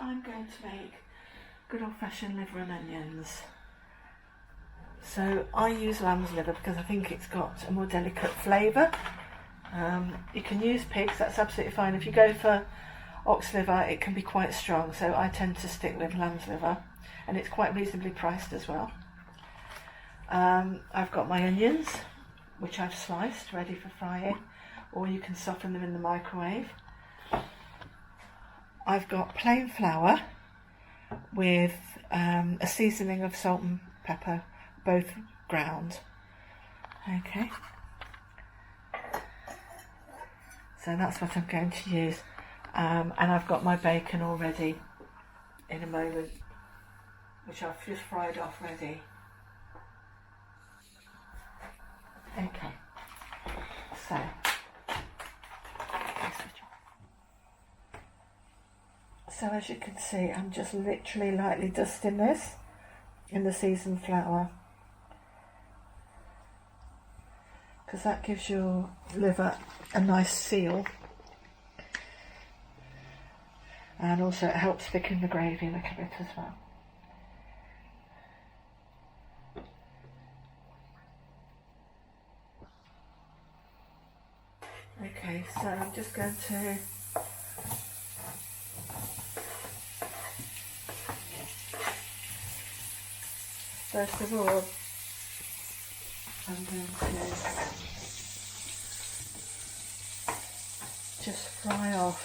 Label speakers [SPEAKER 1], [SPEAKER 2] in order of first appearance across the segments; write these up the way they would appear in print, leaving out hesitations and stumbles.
[SPEAKER 1] I'm going to make good old-fashioned liver and onions. So I use lamb's liver because I think it's got a more delicate flavour. You can use pigs, that's absolutely fine. If you go for ox liver, it can be quite strong, so I tend to stick with lamb's liver, and it's quite reasonably priced as well. I've got my onions, which I've sliced, ready for frying, or you can soften them in the microwave. I've got plain flour with a seasoning of salt and pepper, both ground. Okay. So that's what I'm going to use. And I've got my bacon all ready in a moment, which I've just fried off ready. Okay. So as you can see, I'm just literally lightly dusting this in the seasoned flour, because that gives your liver a nice seal, and also it helps thicken the gravy a little bit as well. Okay, so I'm just going to first of all, I'm going to just fry off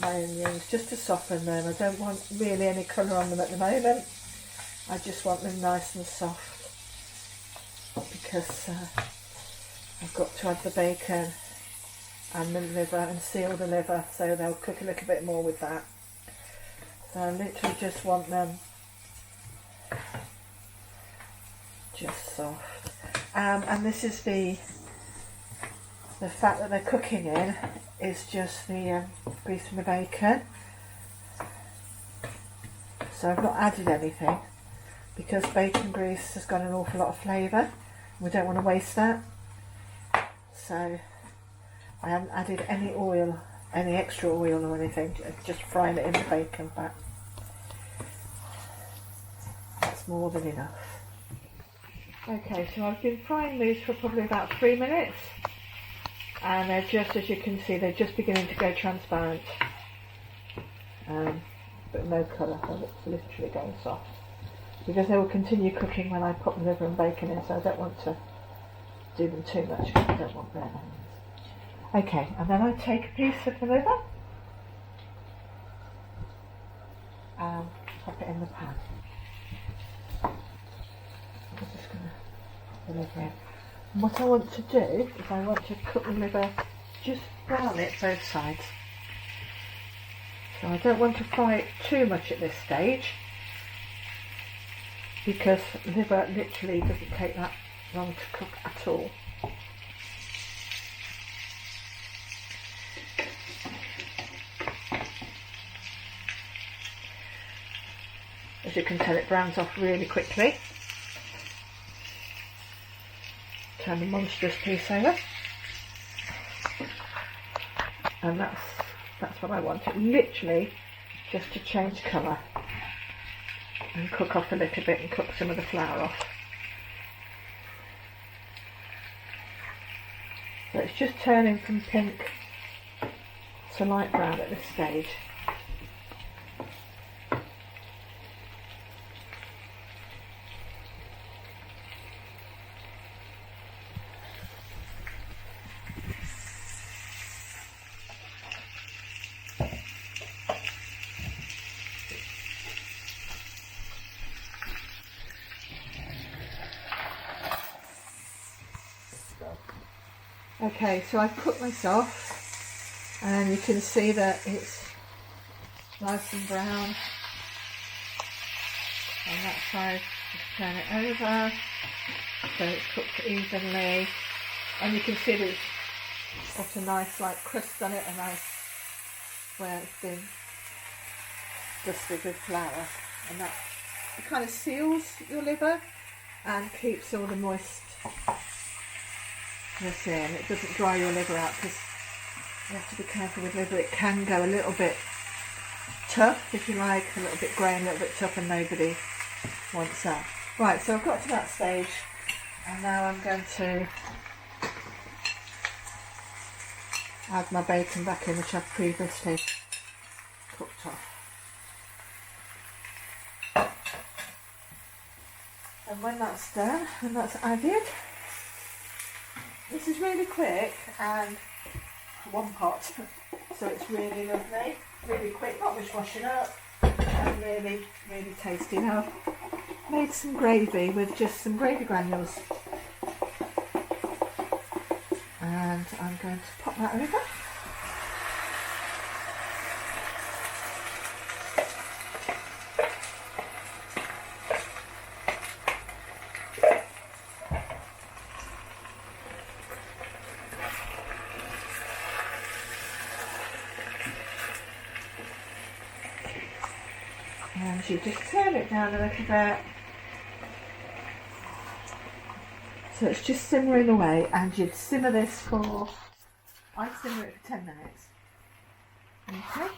[SPEAKER 1] my onions just to soften them. I don't want really any colour on them at the moment. I just want them nice and soft, because I've got to add the bacon and the liver and seal the liver, so they'll cook a little bit more with that. So I literally just want them just soft, and this is the fat that they're cooking in is just the grease from the bacon. So I've not added anything, because bacon grease has got an awful lot of flavour. We don't want to waste that, so I haven't added any oil, any extra oil or anything, just frying it in the bacon fat. That's more than enough. Okay, so I've been frying these for probably about 3 minutes, and they're just, as you can see, they're just beginning to go transparent, but no colour. It's literally going soft, because they will continue cooking when I put the liver and bacon in, so I don't want to do them too much, because I don't want burnt onions. Okay, and then I take a piece of the liver and pop it in the pan. I'm just going to put the liver in. And what I want to do is I want to cook the liver, just brown it both sides. So I don't want to fry it too much at this stage, because liver literally doesn't take that long to cook at all. As you can tell, it browns off really quickly. Turn the monstrous piece over, and that's what I want. It literally just to change colour and cook off a little bit and cook some of the flour off. So it's just turning from pink to light brown at this stage. Okay, so I've cooked myself, and you can see that it's nice and brown on that side. Just turn it over so it's cooked evenly, and you can see that it's got a nice crust on it, a nice where it's been dusted with flour, and that it kind of seals your liver and keeps all the moist in. It doesn't dry your liver out, because you have to be careful with liver, it can go a little bit tough, if you like, a little bit grey and a little bit tough, and nobody wants that. Right, so I've got to that stage, and now I'm going to add my bacon back in, which I've previously cooked off. And when that's done, and that's added, this is really quick and one pot, so it's really lovely, really quick, not much washing up, and really, really tasty. Now, I've made some gravy with just some gravy granules, and I'm going to pop that over. And you just turn it down a little bit, so it's just simmering away, and you'd simmer this for, I simmer it for 10 minutes. Okay,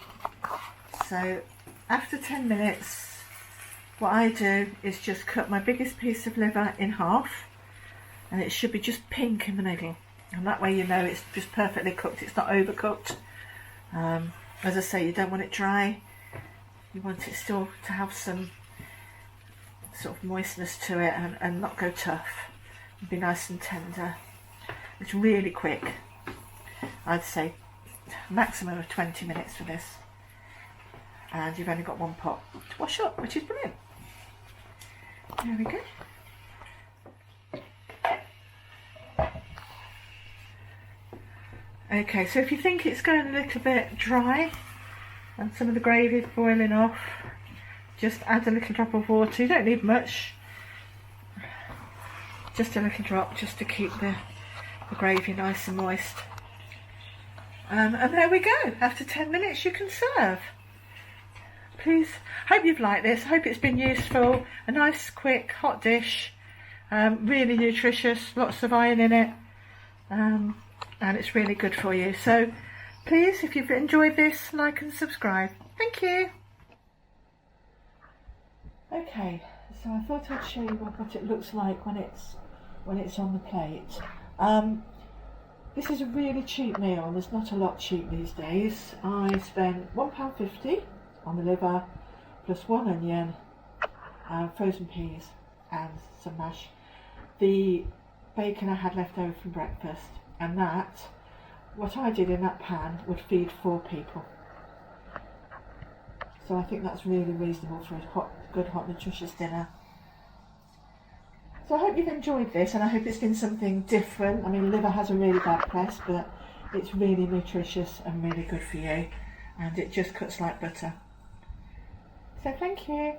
[SPEAKER 1] so after 10 minutes, what I do is just cut my biggest piece of liver in half, and it should be just pink in the middle, and that way you know it's just perfectly cooked, it's not overcooked. As I say, you don't want it dry. You want it still to have some sort of moistness to it, and not go tough. It'll be nice and tender. It's really quick. I'd say maximum of 20 minutes for this. And you've only got one pot to wash up, which is brilliant. There we go. Okay, so if you think it's going a little bit dry, and some of the gravy is boiling off, just add a little drop of water. You don't need much, just a little drop, just to keep the gravy nice and moist. And there we go. After 10 minutes you can serve. Please, hope you've liked this, hope it's been useful. A nice quick hot dish, really nutritious, lots of iron in it, and it's really good for you. So please, if you've enjoyed this, like and subscribe. Thank you. Okay, so I thought I'd show you what it looks like when it's on the plate. This is a really cheap meal. There's not a lot cheap these days. I spent £1.50 on the liver, plus 1 onion, frozen peas, and some mash. The bacon I had left over from breakfast, and that, what I did in that pan would feed 4 people. So I think that's really reasonable for a good hot nutritious dinner. So I hope you've enjoyed this, and I hope it's been something different. I mean, liver has a really bad press, but it's really nutritious and really good for you, and it just cuts like butter. So thank you.